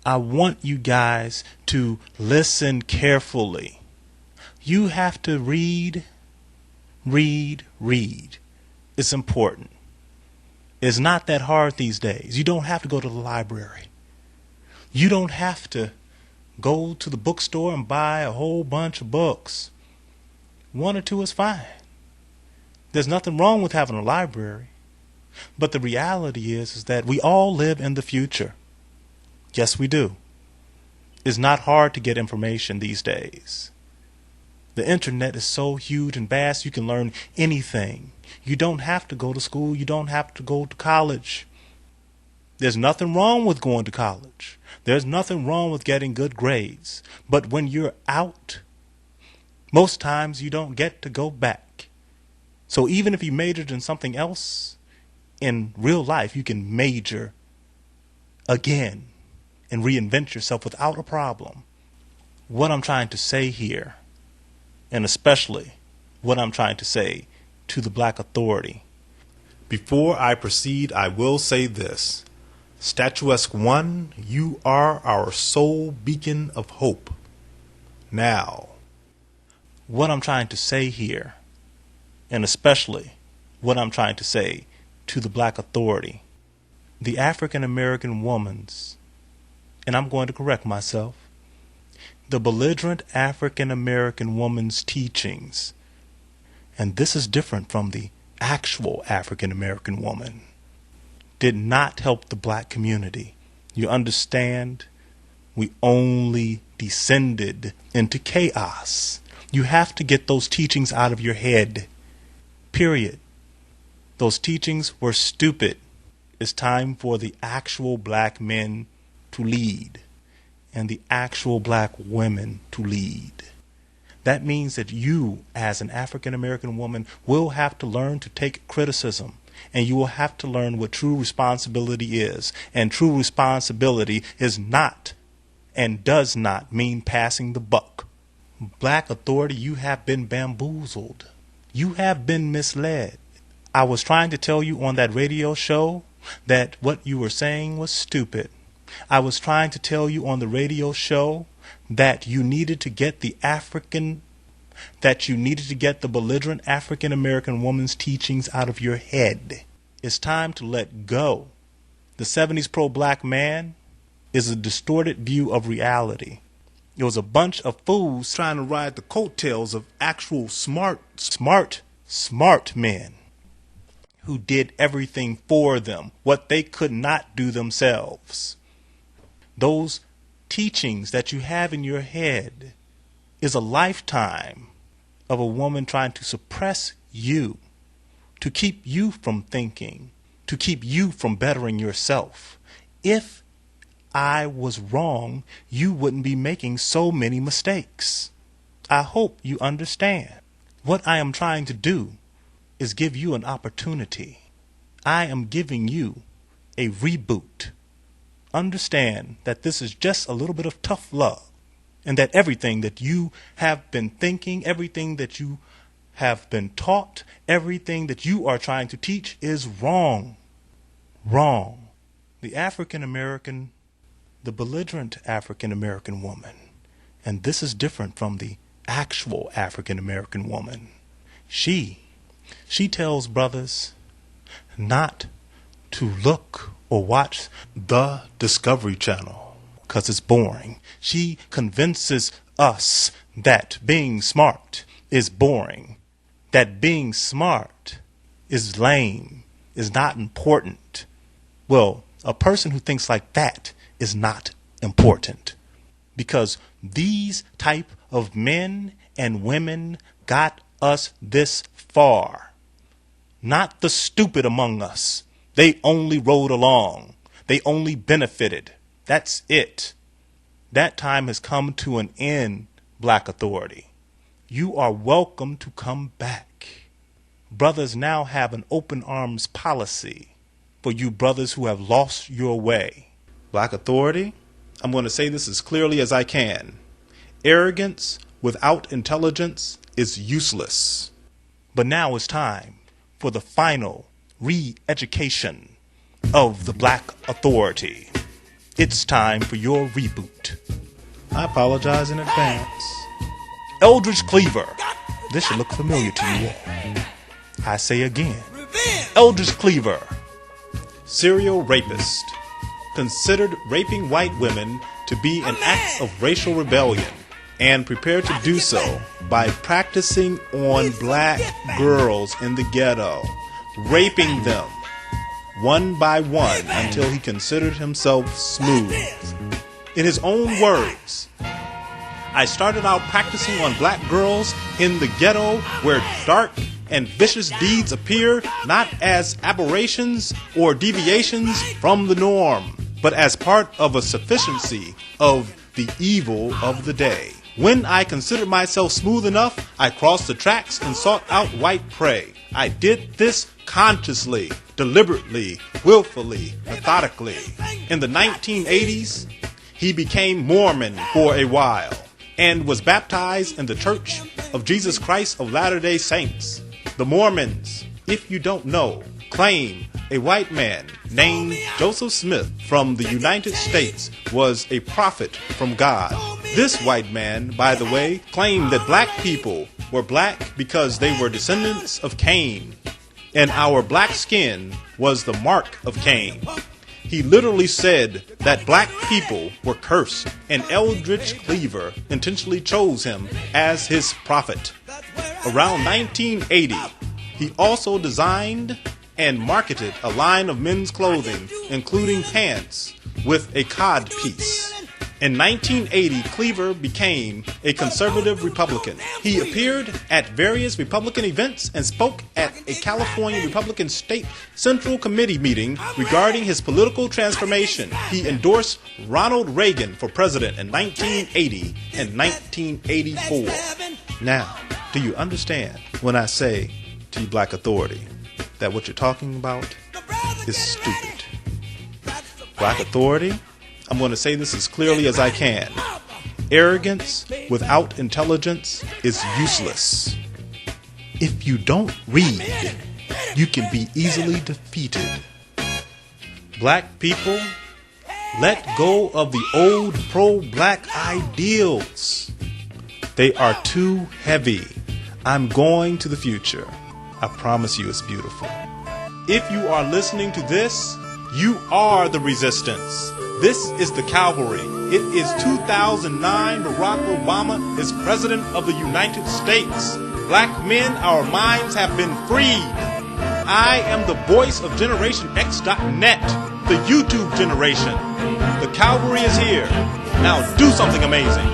I want you guys to listen carefully. You have to read. It's important. It's not that hard these days. You don't have to go to the library. You don't have to go to the bookstore and buy a whole bunch of books. One or two is fine. There's nothing wrong with having a library. But the reality is that we all live in the future. Yes, we do. It's not hard to get information these days. The internet is so huge and vast, you can learn anything. You don't have to go to school. You don't have to go to college. There's nothing wrong with going to college. There's nothing wrong with getting good grades. But when you're out, most times you don't get to go back. So even if you majored in something else, in real life, you can major again and reinvent yourself without a problem. What I'm trying to say here, and especially what I'm trying to say to the Black Authority. Before I proceed, I will say this. Statuesque One, you are our sole beacon of hope. Now, what I'm trying to say here, and especially what I'm trying to say to the Black Authority, the African American woman's, and I'm going to correct myself, the belligerent African American woman's teachings, and this is different from the actual African American woman, did not help the black community. You understand? We only descended into chaos. You have to get those teachings out of your head. Period. Those teachings were stupid. It's time for the actual black men to lead and the actual black women to lead. That means that you, as an African American woman, will have to learn to take criticism, and you will have to learn what true responsibility is. And true responsibility is not and does not mean passing the buck. Black Authority, you have been bamboozled. You have been misled. I was trying to tell you on that radio show that what you were saying was stupid. I was trying to tell you on the radio show that you needed to get the belligerent African American woman's teachings out of your head. It's time to let go. The 70s pro-black man is a distorted view of reality. It was a bunch of fools trying to ride the coattails of actual smart men who did everything for them, what they could not do themselves. Those teachings that you have in your head is a lifetime of a woman trying to suppress you, to keep you from thinking, to keep you from bettering yourself. If I was wrong, you wouldn't be making so many mistakes. I hope you understand. What I am trying to do is give you an opportunity. I am giving you a reboot. Understand that this is just a little bit of tough love, and that everything that you have been thinking, everything that you have been taught, everything that you are trying to teach is wrong. Wrong. The African American, the belligerent African American woman, and this is different from the actual African American woman. She tells brothers not to look or watch the Discovery Channel because it's boring. She convinces us that being smart is boring, that being smart is lame, is not important. Well, a person who thinks like that is not important, because these type of men and women got us this far. Not the stupid among us. They only rode along. They only benefited. That's it. That time has come to an end, Black Authority. You are welcome to come back. Brothers now have an open arms policy for you brothers who have lost your way. Black Authority, I'm going to say this as clearly as I can. Arrogance without intelligence is useless. But now it's time for the final re-education of the Black Authority. It's time for your reboot. I apologize in advance. Eldridge Cleaver. This should look familiar to you all. I say again. Eldridge Cleaver. Serial rapist. Considered raping white women to be an act of racial rebellion, and prepared to do so by practicing on black girls in the ghetto, raping them one by one until he considered himself smooth. In his own words, I started out practicing on black girls in the ghetto where dark and vicious deeds appear not as aberrations or deviations from the norm, but as part of a sufficiency of the evil of the day. When I considered myself smooth enough, I crossed the tracks and sought out white prey. I did this consciously, deliberately, willfully, methodically. In the 1980s, he became Mormon for a while and was baptized in the Church of Jesus Christ of Latter-day Saints. The Mormons, if you don't know, claim a white man named Joseph Smith from the United States was a prophet from God. This white man, by the way, claimed that black people were black because they were descendants of Cain, and our black skin was the mark of Cain. He literally said that black people were cursed, and Eldridge Cleaver intentionally chose him as his prophet. Around 1980, he also designed and marketed a line of men's clothing, including pants, with a cod piece. In 1980, Cleaver became a conservative Republican. He appeared at various Republican events and spoke at a California Republican State Central Committee meeting regarding his political transformation. He endorsed Ronald Reagan for president in 1980 and 1984. Now, do you understand when I say to you, Black Authority, that what you're talking about is stupid? Black Authority, I'm going to say this as clearly as I can. Arrogance without intelligence is useless. If you don't read, you can be easily defeated. Black people, let go of the old pro-black ideals. They are too heavy. I'm going to the future. I promise you it's beautiful. If you are listening to this, you are the resistance. This is the cavalry. It is 2009. Barack Obama is president of the United States. Black men, our minds have been freed. I am the voice of GenerationX.net, the YouTube generation. The cavalry is here. Now do something amazing.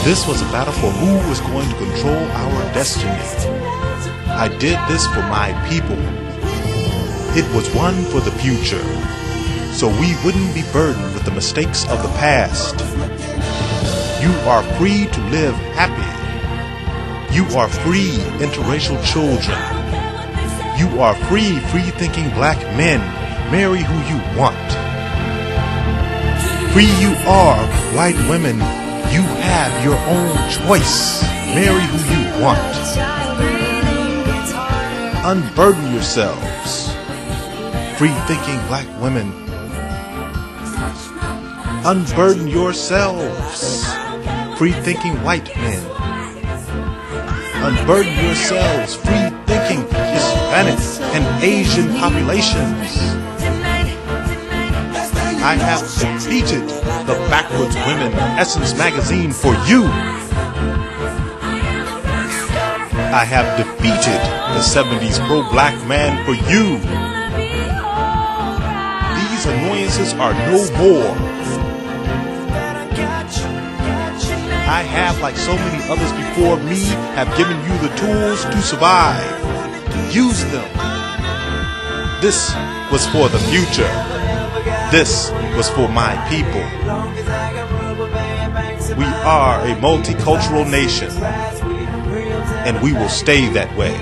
This was a battle for who was going to control our destiny. I did this for my people. It was one for the future, so we wouldn't be burdened with the mistakes of the past. You are free to live happy. You are free, interracial children. You are free, free-thinking black men. Marry who you want. Free you are, white women. You have your own choice. Marry who you want. Unburden yourselves. Free-thinking black women. Unburden yourselves. Free-thinking white men. Unburden yourselves. Free-thinking Hispanic and Asian populations. I have defeated the Backwards Women Essence magazine for you. I have defeated the 70s pro-black man for you. These annoyances are no more. I have, like so many others before me, have given you the tools to survive. Use them. This was for the future. This was for my people. We are a multicultural nation, and we will stay that way.